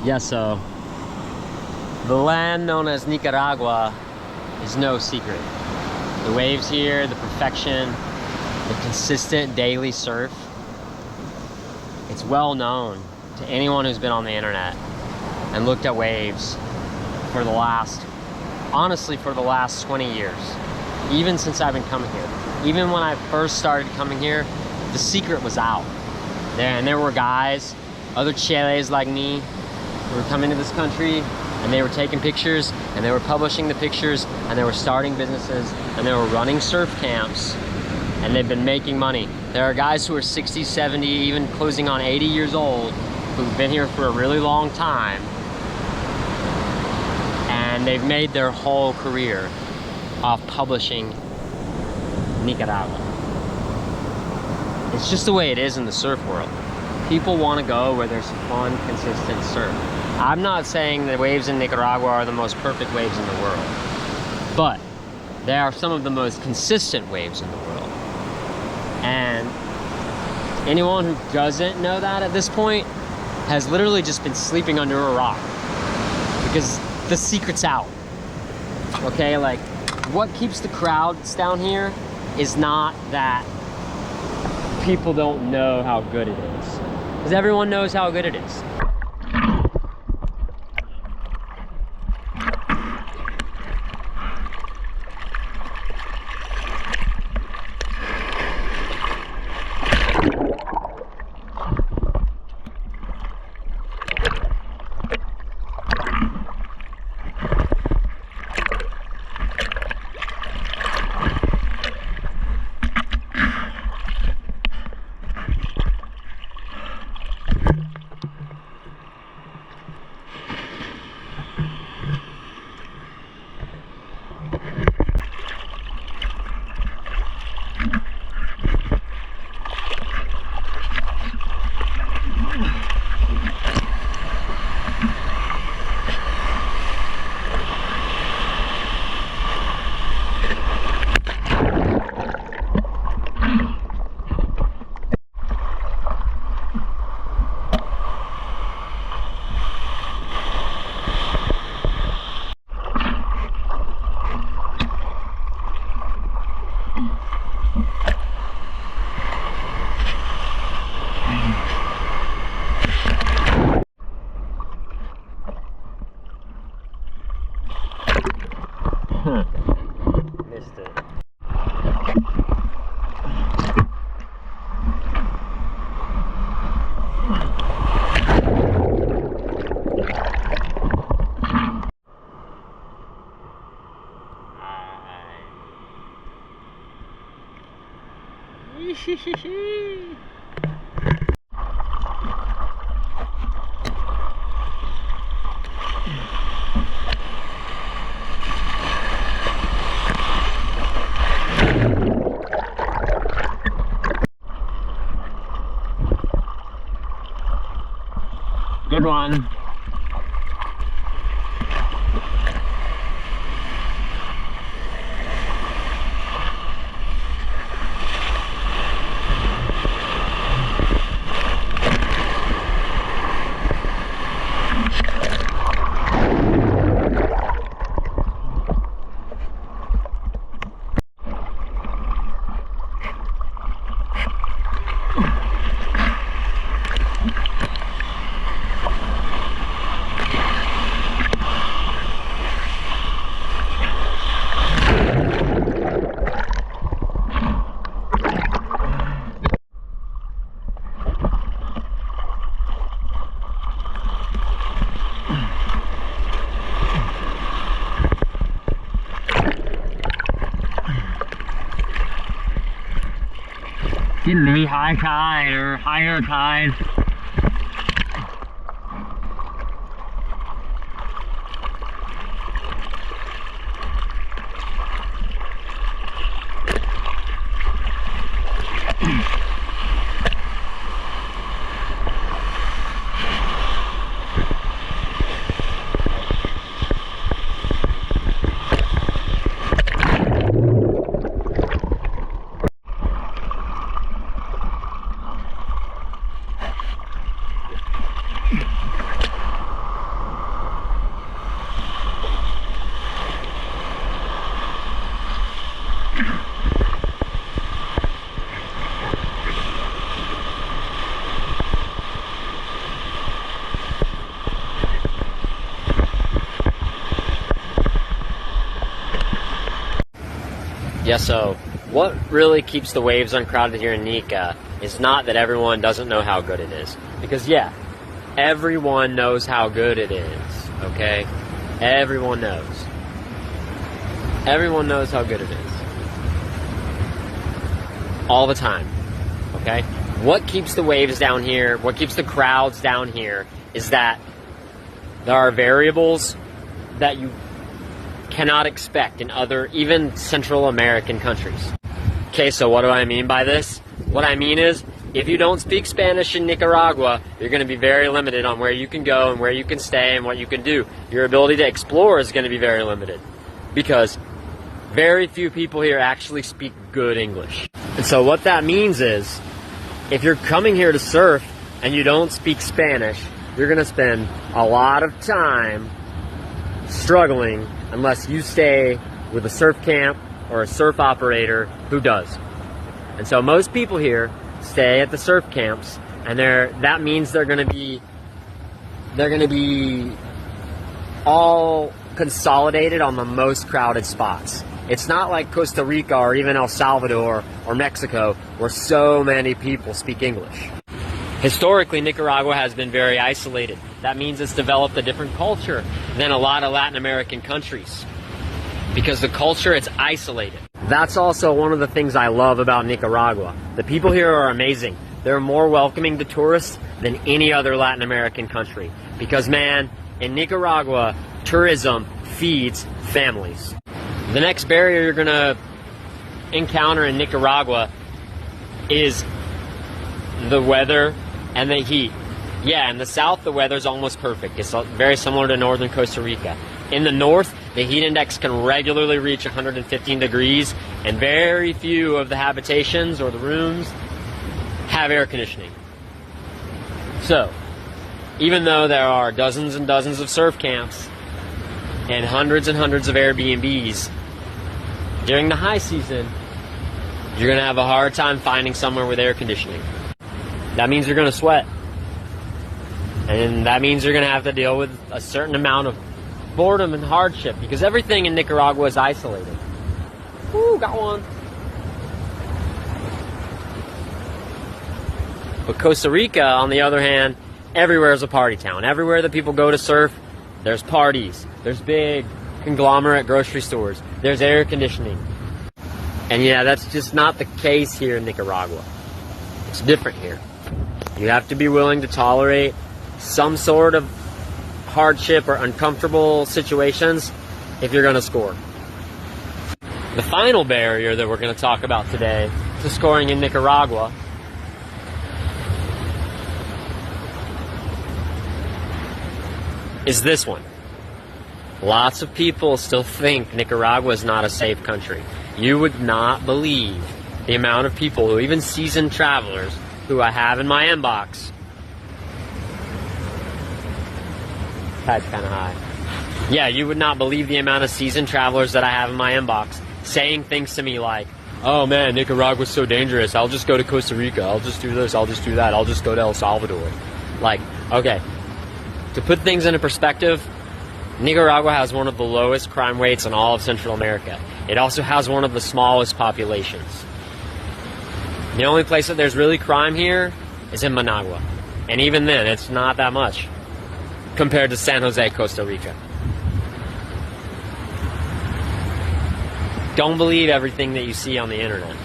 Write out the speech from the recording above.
Yeah, so the land known as Nicaragua is no secret. The waves here, the perfection, the consistent daily surf. It's well known to anyone who's been on the internet and looked at waves for the last, honestly, for the last 20 years. Even since I've been coming here. Even when I first started coming here, the secret was out. There were guys, other Chiles like me, who were coming to this country, and they were taking pictures, and they were publishing the pictures, and they were starting businesses, and they were running surf camps, and they've been making money. There are guys who are 60, 70, even closing on 80 years old, who've been here for a really long time, and they've made their whole career off publishing Nicaragua. It's just the way it is in the surf world. People want to go where there's fun, consistent surf. I'm not saying the waves in Nicaragua are the most perfect waves in the world, but they are some of the most consistent waves in the world. And anyone who doesn't know that at this point has literally just been sleeping under a rock, because the secret's out. Okay, like, what keeps the crowds down here is not that people don't know how good it is, because everyone knows how good it is. Missed it. Good one. Getting really high tide or higher tide. Yeah, so what really keeps the waves uncrowded here in Nica is not that everyone doesn't know how good it is. Because yeah, everyone knows how good it is, okay? Everyone knows. Everyone knows how good it is. All the time, okay? What keeps the waves down here, what keeps the crowds down here is that there are variables that you cannot expect in other, even Central American countries. Okay, so what do I mean by this? What I mean is, if you don't speak Spanish in Nicaragua, you're going to be very limited on where you can go and where you can stay and what you can do. Your ability to explore is going to be very limited because very few people here actually speak good English. And so what that means is, if you're coming here to surf and you don't speak Spanish, you're going to spend a lot of time struggling unless you stay with a surf camp or a surf operator who does. And so most people here stay at the surf camps, and that means they're going to be all consolidated on the most crowded spots. It's not like Costa Rica or even El Salvador or Mexico where so many people speak English. Historically, Nicaragua has been very isolated. That means it's developed a different culture than a lot of Latin American countries because the culture is isolated. That's also one of the things I love about Nicaragua. The people here are amazing. They're more welcoming to tourists than any other Latin American country because, man, in Nicaragua, tourism feeds families. The next barrier you're going to encounter in Nicaragua is the weather and the heat. Yeah, in the south, the weather's almost perfect. It's very similar to northern Costa Rica. In the north, the heat index can regularly reach 115 degrees, and very few of the habitations or the rooms have air conditioning. So, even though there are dozens and dozens of surf camps and hundreds of Airbnbs, during the high season, you're going to have a hard time finding somewhere with air conditioning. That means you're going to sweat. And that means you're going to have to deal with a certain amount of boredom and hardship because everything in Nicaragua is isolated. Woo, got one. But Costa Rica, on the other hand, everywhere is a party town. Everywhere that people go to surf, there's parties. There's big conglomerate grocery stores. There's air conditioning. And yeah, that's just not the case here in Nicaragua. It's different here. You have to be willing to tolerate some sort of hardship or uncomfortable situations if you're going to score. The final barrier that we're going to talk about today to scoring in Nicaragua is this one. Lots of people still think Nicaragua is not a safe country. You would not believe the amount of people, who even seasoned travelers, who I have in my inbox. That's kind of high. Yeah, you would not believe the amount of seasoned travelers that I have in my inbox saying things to me like, oh man, Nicaragua's so dangerous. I'll just go to Costa Rica. I'll just do this. I'll just do that. I'll just go to El Salvador. Like, okay. To put things into perspective, Nicaragua has one of the lowest crime rates in all of Central America. It also has one of the smallest populations. The only place that there's really crime here is in Managua. And even then, it's not that much compared to San Jose, Costa Rica. Don't believe everything that you see on the internet.